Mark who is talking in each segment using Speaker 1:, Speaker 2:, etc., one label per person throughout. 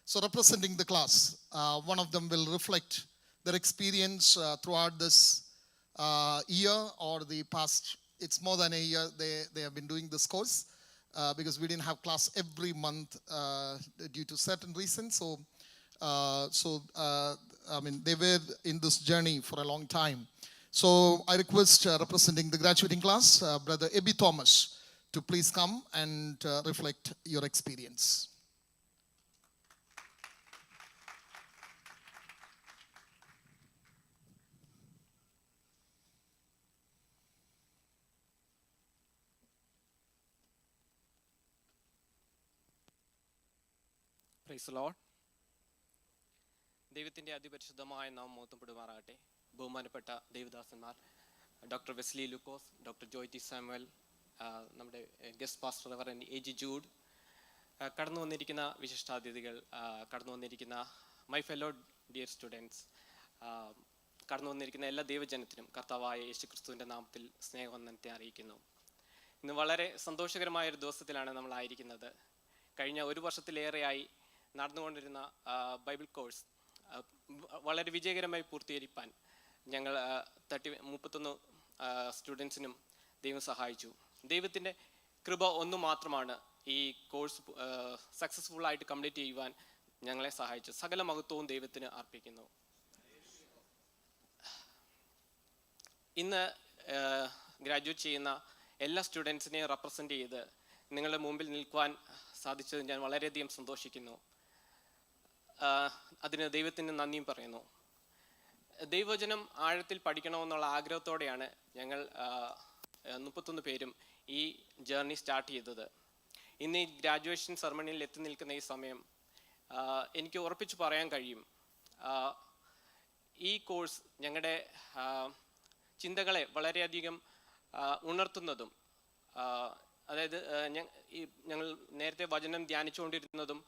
Speaker 1: So representing the class, one of them will reflect their experience throughout this year or the past. It's more than a year they have been doing this course because we didn't have class every month due to certain reasons. So they were in this journey for a long time. So I request representing the graduating class, Brother Ebi Thomas, to please come and reflect your experience.
Speaker 2: Praise the Lord. ദൈവത്തിൻ്റെ അതിപരിശുദ്ധമായ നാമം മഹത്വപ്പെടുമാറാകട്ടെ. ബഹുമാനപ്പെട്ട ദേവദാസന്മാർ, doctor Wesley ലൂക്കോസ്, doctor Joy T Samuel, നമ്മുടെ guest pastor Reverend എ.ജി. Jude, കടന്നു വന്നിരിക്കുന്ന വിശിഷ്ടാതിഥികൾ, കടന്നു വന്നിരിക്കുന്ന my fellow dear students, കടന്നു വന്നിരിക്കുന്ന എല്ലാ ദൈവജനത്തിനും കർത്താവായ യേശുക്രിസ്തുവിൻ്റെ നാമത്തിൽ സ്നേഹവന്ദനത്തെ അറിയിക്കുന്നു. ഇന്ന് വളരെ സന്തോഷകരമായൊരു ദിവസത്തിലാണ് നമ്മളായിരിക്കുന്നത്. കഴിഞ്ഞ ഒരു വർഷത്തിലേറെയായി നടന്നുകൊണ്ടിരുന്ന ബൈബിൾ കോഴ്സ് വളരെ വിജയകരമായി പൂർത്തീകരിക്കാൻ ഞങ്ങൾ 31 സ്റ്റുഡൻസിനും ദൈവം സഹായിച്ചു. ദൈവത്തിൻ്റെ കൃപ ഒന്നു മാത്രമാണ് ഈ കോഴ്സ് സക്സസ്ഫുള്ളായിട്ട് കംപ്ലീറ്റ് ചെയ്യുവാൻ ഞങ്ങളെ സഹായിച്ചു. സകല മഹത്വവും ദൈവത്തിന് അർപ്പിക്കുന്നു. ഇന്ന് ഗ്രാജുവേറ്റ് ചെയ്യുന്ന എല്ലാ സ്റ്റുഡൻസിനെയും റെപ്രസെൻ്റ് ചെയ്ത് നിങ്ങളുടെ മുമ്പിൽ നിൽക്കുവാൻ സാധിച്ചത് ഞാൻ വളരെയധികം സന്തോഷിക്കുന്നു. അതിന് ദൈവത്തിന് നന്ദിയും പറയുന്നു. ദൈവവചനം ആഴത്തിൽ പഠിക്കണമെന്നുള്ള ആഗ്രഹത്തോടെയാണ് ഞങ്ങൾ 31 പേരും ഈ ജേർണി സ്റ്റാർട്ട് ചെയ്തത്. ഇന്ന് ഈ ഗ്രാജുവേഷൻ സെറമണിയിൽ എത്തി നിൽക്കുന്ന ഈ സമയം എനിക്ക് ഉറപ്പിച്ച് പറയാൻ കഴിയും, ഈ കോഴ്സ് ഞങ്ങളുടെ ചിന്തകളെ വളരെയധികം ഉണർത്തുന്നതും, അതായത് ഞങ്ങൾ നേരത്തെ വചനം ധ്യാനിച്ചുകൊണ്ടിരുന്നതും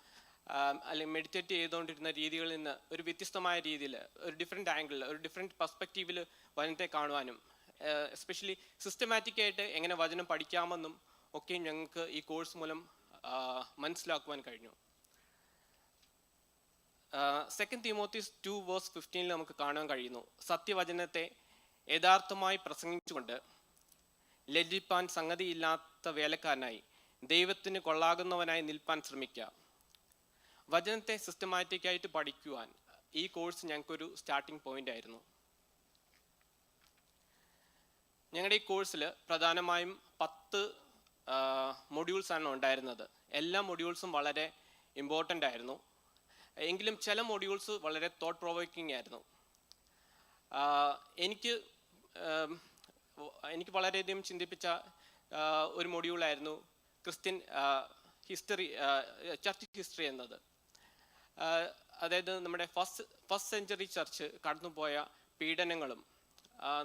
Speaker 2: അല്ലെങ്കിൽ മെഡിറ്റേറ്റ് ചെയ്തുകൊണ്ടിരുന്ന രീതികളിൽ നിന്ന് ഒരു വ്യത്യസ്തമായ രീതിയിൽ, ഒരു ഡിഫറെൻറ്റ് ആംഗിളിൽ, ഒരു ഡിഫറെൻറ്റ് പെർസ്പെക്റ്റീവിൽ വചനത്തെ കാണുവാനും എസ്പെഷ്യലി സിസ്റ്റമാറ്റിക്കായിട്ട് എങ്ങനെ വചനം പഠിക്കാമെന്നും ഒക്കെ ഞങ്ങൾക്ക് ഈ കോഴ്സ് മൂലം മനസ്സിലാക്കുവാൻ കഴിഞ്ഞു. 2 തിമോത്തീസ് 2:15 നമുക്ക് കാണാൻ കഴിയുന്നു, സത്യവചനത്തെ യഥാർത്ഥമായി പ്രസംഗിച്ചുകൊണ്ട് ലജ്ജിപ്പാൻ സംഗതിയില്ലാത്ത വേലക്കാരനായി ദൈവത്തിന് കൊള്ളാകുന്നവനായി നിൽപ്പാൻ ശ്രമിക്കുക. വചനത്തെ സിസ്റ്റമാറ്റിക്കായിട്ട് പഠിക്കുവാൻ ഈ കോഴ്സ് ഞങ്ങൾക്കൊരു സ്റ്റാർട്ടിംഗ് പോയിന്റ് ആയിരുന്നു. ഞങ്ങളുടെ ഈ കോഴ്സിൽ പ്രധാനമായും 10 മൊഡ്യൂൾസ് ആണ് ഉണ്ടായിരുന്നത്. എല്ലാ മൊഡ്യൂൾസും വളരെ ഇമ്പോർട്ടൻ്റ് ആയിരുന്നു. എങ്കിലും ചില മൊഡ്യൂൾസ് വളരെ തോട്ട് പ്രൊവോക്കിംഗ് ആയിരുന്നു. എനിക്ക് വളരെയധികം ചിന്തിപ്പിച്ച ഒരു മൊഡ്യൂളായിരുന്നു ക്രിസ്ത്യൻ ഹിസ്റ്ററി, ചർച്ച് ഹിസ്റ്ററി എന്നത്. അതായത് നമ്മുടെ ഫസ്റ്റ് സെഞ്ചുറി ചർച്ച് കടന്നുപോയ പീഡനങ്ങളും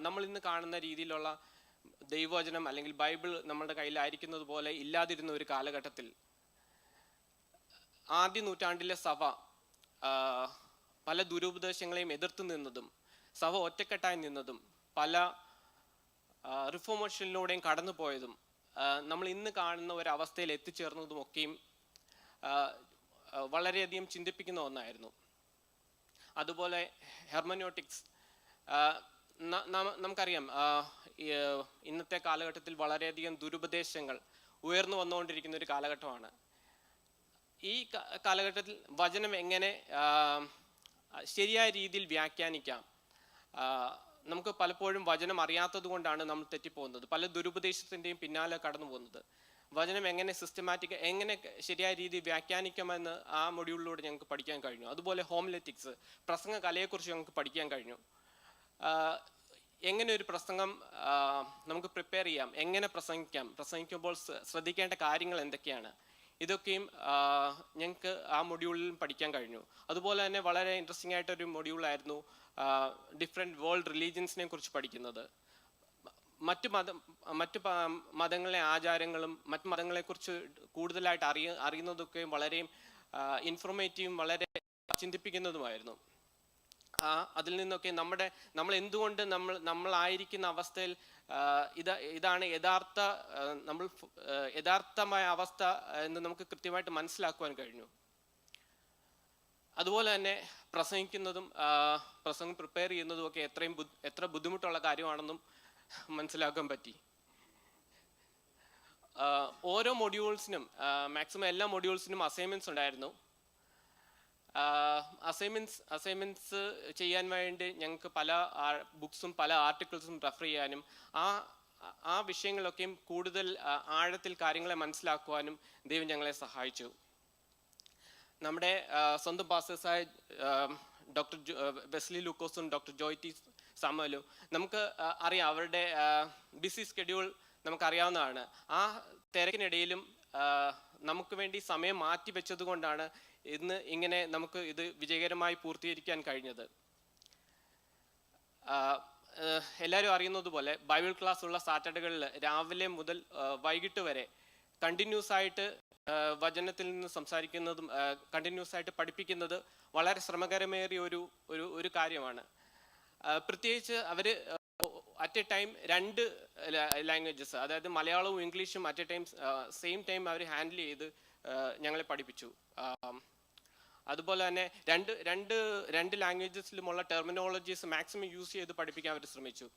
Speaker 2: നമ്മൾ ഇന്ന് കാണുന്ന രീതിയിലുള്ള ദൈവവചനം അല്ലെങ്കിൽ ബൈബിൾ നമ്മുടെ കയ്യിലായിരിക്കുന്നത് പോലെ ഇല്ലാതിരുന്ന ഒരു കാലഘട്ടത്തിൽ ആദ്യ നൂറ്റാണ്ടിലെ സഭ പല ദുരുപദേശങ്ങളെയും എതിർത്ത് നിന്നതും, സഭ ഒറ്റക്കെട്ടായി നിന്നതും, പല റിഫോർമേഷനിലൂടെയും കടന്നു പോയതും, നമ്മൾ ഇന്ന് കാണുന്ന ഒരവസ്ഥയിൽ എത്തിച്ചേർന്നതും ഒക്കെയും വളരെയധികം ചിന്തിപ്പിക്കുന്ന ഒന്നായിരുന്നു. അതുപോലെ ഹെർമനോട്ടിക്സ്, നമുക്കറിയാം ഇന്നത്തെ കാലഘട്ടത്തിൽ വളരെയധികം ദുരുപദേശങ്ങൾ ഉയർന്നു വന്നുകൊണ്ടിരിക്കുന്ന ഒരു കാലഘട്ടമാണ്. ഈ കാലഘട്ടത്തിൽ വചനം എങ്ങനെ ശരിയായ രീതിയിൽ വ്യാഖ്യാനിക്കാം, നമുക്ക് പലപ്പോഴും വചനം അറിയാത്തത് കൊണ്ടാണ് നമ്മൾ തെറ്റിപ്പോകുന്നത്, പല ദുരുപദേശത്തിൻ്റെയും പിന്നാലെ കടന്നു പോകുന്നത്. വചനം എങ്ങനെ സിസ്റ്റമാറ്റിക്, എങ്ങനെ ശരിയായ രീതിയിൽ വ്യാഖ്യാനിക്കാമെന്ന് ആ മൊഡ്യൂളിലൂടെ ഞങ്ങൾക്ക് പഠിക്കാൻ കഴിഞ്ഞു. അതുപോലെ ഹോമിലെറ്റിക്സ്, പ്രസംഗ കലയെക്കുറിച്ച് ഞങ്ങൾക്ക് പഠിക്കാൻ കഴിഞ്ഞു. എങ്ങനെ ഒരു പ്രസംഗം നമുക്ക് പ്രിപ്പയർ ചെയ്യാം, എങ്ങനെ പ്രസംഗിക്കുമ്പോൾ ശ്രദ്ധിക്കേണ്ട കാര്യങ്ങൾ എന്തൊക്കെയാണ്, ഇതൊക്കെയും ഞങ്ങൾക്ക് ആ മൊഡ്യൂളിലും പഠിക്കാൻ കഴിഞ്ഞു. അതുപോലെ തന്നെ വളരെ ഇൻട്രസ്റ്റിംഗ് ആയിട്ടൊരു മൊഡ്യൂളായിരുന്നു ഡിഫറെൻറ്റ് വേൾഡ് റിലീജിയൻസിനെ കുറിച്ച് പഠിക്കുന്നത്. മറ്റു മതങ്ങളിലെ ആചാരങ്ങളും മറ്റു മതങ്ങളെക്കുറിച്ച് കൂടുതലായിട്ട് അറിയുന്നതൊക്കെയും വളരെ ഇൻഫോർമേറ്റീവും വളരെ ചിന്തിപ്പിക്കുന്നതുമായിരുന്നു. അതിൽ നിന്നൊക്കെ നമ്മൾ എന്തുകൊണ്ട് നമ്മളായിരിക്കുന്ന അവസ്ഥയിൽ ഇതാണ് യഥാർത്ഥമായ അവസ്ഥ എന്ന് നമുക്ക് കൃത്യമായിട്ട് മനസ്സിലാക്കുവാൻ കഴിഞ്ഞു. അതുപോലെ തന്നെ പ്രസംഗിക്കുന്നതും പ്രസംഗം പ്രിപ്പയർ ചെയ്യുന്നതും ഒക്കെ എത്ര ബുദ്ധിമുട്ടുള്ള കാര്യമാണെന്നും മനസ്സിലാക്കാൻ പറ്റി. ഓരോ മൊഡ്യൂൾസിനും മാക്സിമം എല്ലാ മൊഡ്യൂൾസിനും അസൈൻമെൻറ്റ്സ് ഉണ്ടായിരുന്നു. അസൈൻമെൻറ്റ്സ് ചെയ്യാൻ വേണ്ടി ഞങ്ങൾക്ക് പല ബുക്സും പല ആർട്ടിക്കിൾസും റെഫർ ചെയ്യാനും ആ വിഷയങ്ങളൊക്കെയും കൂടുതൽ ആഴത്തിൽ കാര്യങ്ങളെ മനസ്സിലാക്കുവാനും ദൈവം ഞങ്ങളെ സഹായിച്ചു. നമ്മുടെ സ്വന്തം പാസ്റ്റേഴ്സായ ഡോക്ടർ വെസ്ലി ലൂക്കോസും ഡോക്ടർ ജോയ്റ്റി സാമുവലും നമുക്ക് അറിയാം, അവരുടെ ബിസി സ്കെഡ്യൂൾ നമുക്കറിയാവുന്നതാണ്. ആ തിരക്കിനിടയിലും നമുക്ക് വേണ്ടി സമയം മാറ്റി വെച്ചത് കൊണ്ടാണ് ഇന്ന് ഇങ്ങനെ നമുക്ക് ഇത് വിജയകരമായി പൂർത്തീകരിക്കാൻ കഴിഞ്ഞത്. എല്ലാവരും അറിയുന്നത് പോലെ ബൈബിൾ ക്ലാസ് ഉള്ള സാറ്റർഡേകളിൽ രാവിലെ മുതൽ വൈകിട്ട് വരെ കണ്ടിന്യൂസ് ആയിട്ട് വചനത്തിൽ നിന്ന് സംസാരിക്കുന്നതും കണ്ടിന്യൂസ് ആയിട്ട് പഠിപ്പിക്കുന്നത് വളരെ ശ്രമകരമേറിയ ഒരു കാര്യമാണ്. പ്രത്യേകിച്ച് അവർ അറ്റ് എ ടൈം 2 ലാംഗ്വേജസ്, അതായത് മലയാളവും ഇംഗ്ലീഷും at a time same time അവർ ഹാൻഡിൽ ചെയ്ത് ഞങ്ങളെ പഠിപ്പിച്ചു. അതുപോലെ തന്നെ രണ്ട് ലാംഗ്വേജസിലുമുള്ള ടെർമിനോളജീസ് മാക്സിമം യൂസ് ചെയ്ത് പഠിപ്പിക്കാൻ അവർ ശ്രമിച്ചു.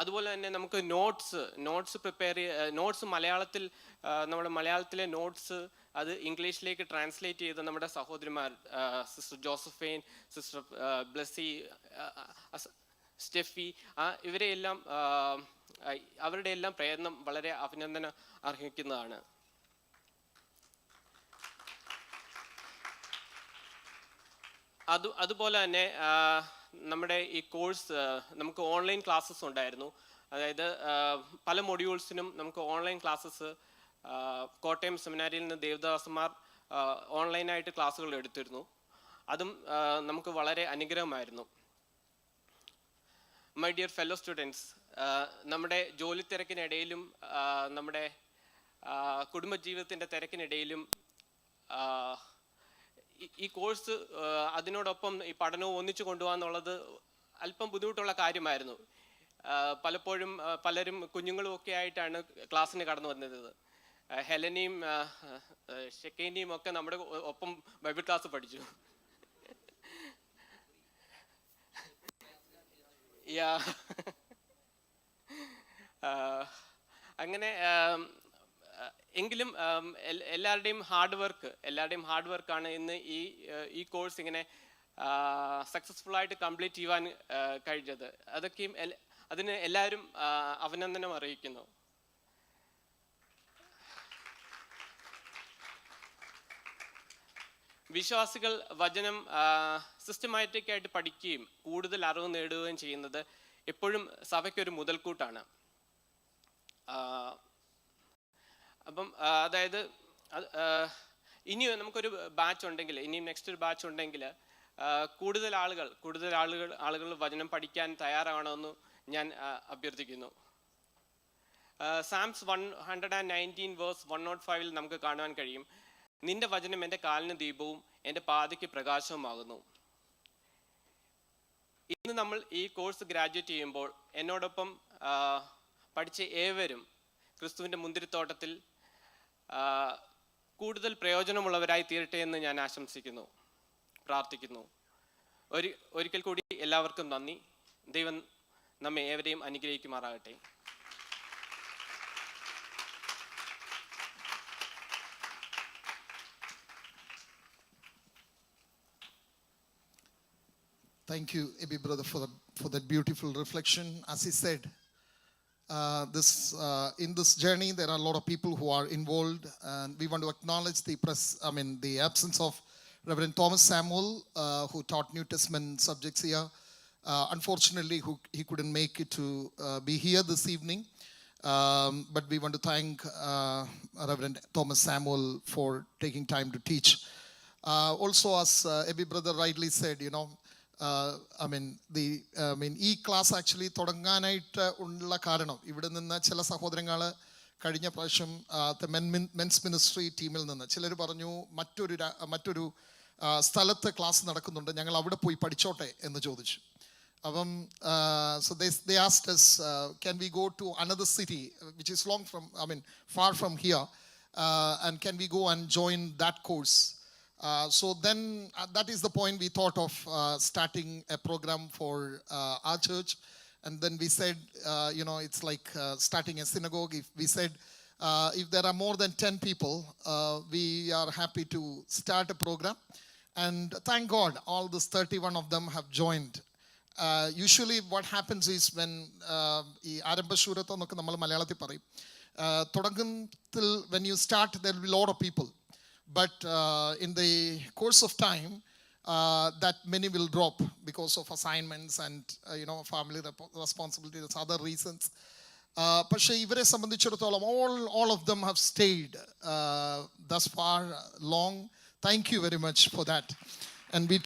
Speaker 2: അതുപോലെ തന്നെ നമുക്ക് നോട്ട്സ് പ്രിപ്പയർ നോട്ട്സ് മലയാളത്തിൽ നമ്മുടെ മലയാളത്തിലെ നോട്ട്സ് അത് ഇംഗ്ലീഷിലേക്ക് ട്രാൻസ്ലേറ്റ് ചെയ്ത് നമ്മുടെ സഹോദരിമാർ sister Josephine, sister Blessy, Steffi, ഇവരെയെല്ലാം അവരുടെ എല്ലാം പ്രയത്നം വളരെ അഭിനന്ദനം അർഹിക്കുന്നതാണ്. അതുപോലെ തന്നെ നമ്മുടെ ഈ കോഴ്സ് നമുക്ക് ഓൺലൈൻ ക്ലാസ്സസ് ഉണ്ടായിരുന്നു. അതായത് പല മൊഡ്യൂൾസിനും നമുക്ക് ഓൺലൈൻ ക്ലാസ്സസ് കോട്ടയം സെമിനാരിയിൽ നിന്ന് ദേവദാസന്മാർ ഓൺലൈനായിട്ട് ക്ലാസ്സുകൾ എടുത്തിരുന്നു. അതും നമുക്ക് വളരെ അനുഗ്രഹമായിരുന്നു. മൈ ഡിയർ ഫെല്ലോ സ്റ്റുഡൻസ്, നമ്മുടെ ജോലി തിരക്കിനിടയിലും നമ്മുടെ കുടുംബജീവിതത്തിൻ്റെ തിരക്കിനിടയിലും ഈ കോഴ്സ് അതിനോടൊപ്പം ഈ പഠനവും ഒന്നിച്ചു കൊണ്ടുപോകാന്നുള്ളത് അല്പം ബുദ്ധിമുട്ടുള്ള കാര്യമായിരുന്നു. പലപ്പോഴും പലരും കുഞ്ഞുങ്ങളും ഒക്കെ ആയിട്ടാണ് ക്ലാസ്സിന് കടന്നു വന്നത്. ഹെലനയും ഷെക്കൈനിയും ഒക്കെ നമ്മുടെ ഒപ്പം ബൈബിൾ ക്ലാസ് പഠിച്ചു. അങ്ങനെ എങ്കിലും എല്ലാവരുടെയും ഹാർഡ് വർക്കാണ് ഇന്ന് ഈ കോഴ്സ് ഇങ്ങനെ സക്സസ്ഫുൾ ആയിട്ട് കംപ്ലീറ്റ് ചെയ്യുവാൻ കഴിഞ്ഞത്. അതൊക്കെയും അതിന് എല്ലാവരും അഭിനന്ദനം അറിയിക്കുന്നു. വിശ്വാസികൾ വചനം സിസ്റ്റമാറ്റിക് ആയിട്ട് പഠിക്കുകയും കൂടുതൽ അറിവ് നേടുകയും ചെയ്യുന്നത് എപ്പോഴും സഭയ്ക്കൊരു മുതൽക്കൂട്ടാണ്. അപ്പം അതായത് ഇനിയും നമുക്കൊരു ബാച്ച് ഉണ്ടെങ്കിൽ, ഇനിയും നെക്സ്റ്റ് ഒരു ബാച്ച് ഉണ്ടെങ്കിൽ കൂടുതൽ ആളുകൾ വചനം പഠിക്കാൻ തയ്യാറാകണമെന്ന് ഞാൻ അഭ്യർത്ഥിക്കുന്നു. സാംസ് 119 വേഴ്സ് 105 നമുക്ക് കാണുവാൻ കഴിയും, നിന്റെ വചനം എൻ്റെ കാലിന് ദീപവും എൻ്റെ പാതയ്ക്ക് പ്രകാശവുമാകുന്നു. ഇന്ന് നമ്മൾ ഈ കോഴ്സ് ഗ്രാജുവേറ്റ് ചെയ്യുമ്പോൾ എന്നോടൊപ്പം പഠിച്ച ഏവരും ക്രിസ്തുവിൻ്റെ മുന്തിരിത്തോട്ടത്തിൽ കൂടുതൽ പ്രയോജനമുള്ളവരായി തീരട്ടെ എന്ന് ഞാൻ ആശംസിക്കുന്നു, പ്രാർത്ഥിക്കുന്നു. ഒരിക്കൽ കൂടി എല്ലാവർക്കും നന്ദി. ദൈവം നമ്മെ ഏവരെയും അനുഗ്രഹിക്കുമാറാകട്ടെ.
Speaker 1: Thank you, Ebi brother, for that beautiful reflection. As he said, in this journey there are a lot of people who are involved, and we want to acknowledge the absence of Reverend Thomas Samuel, who taught New Testament subjects here. Unfortunately, he couldn't make it to be here this evening, but we want to thank Reverend Thomas Samuel for taking time to teach. Also, as Ebi brother rightly said, ഈ class actually തുടങ്ങാനായിട്ട് ഉള്ള കാരണം, ഇവിടെ നിന്ന് ചില സഹോദരങ്ങൾ കഴിഞ്ഞ പ്രാവശ്യം men's ministry ടീമിൽ നിന്ന് ചിലർ പറഞ്ഞു മറ്റൊരു സ്ഥലത്ത് ക്ലാസ് നടക്കുന്നുണ്ട്, ഞങ്ങൾ അവിടെ പോയി പഠിച്ചോട്ടെ എന്ന് ചോദിച്ചു. അപ്പം so they asked us, can we go to another city which is far from here, and can we go and join that course? So then that is the point we thought of starting a program for our church. And then we said, it's like starting a synagogue. If we said, if there are more than 10 people, we are happy to start a program. And thank God, all these 31 of them have joined. Usually what happens is when ഈ ആരംഭശൂരത്വം എന്നൊക്കെ നമ്മൾ മലയാളത്തിൽ പറയും, തുടക്കത്തിൽ when you start there will be a lot of people. But in the course of time, that many will drop because of assignments and family responsibilities, other reasons. പക്ഷേ ഇവരെ സംബന്ധിച്ചിടത്തോളം all of them have stayed thus far long. Thank you very much for that. And we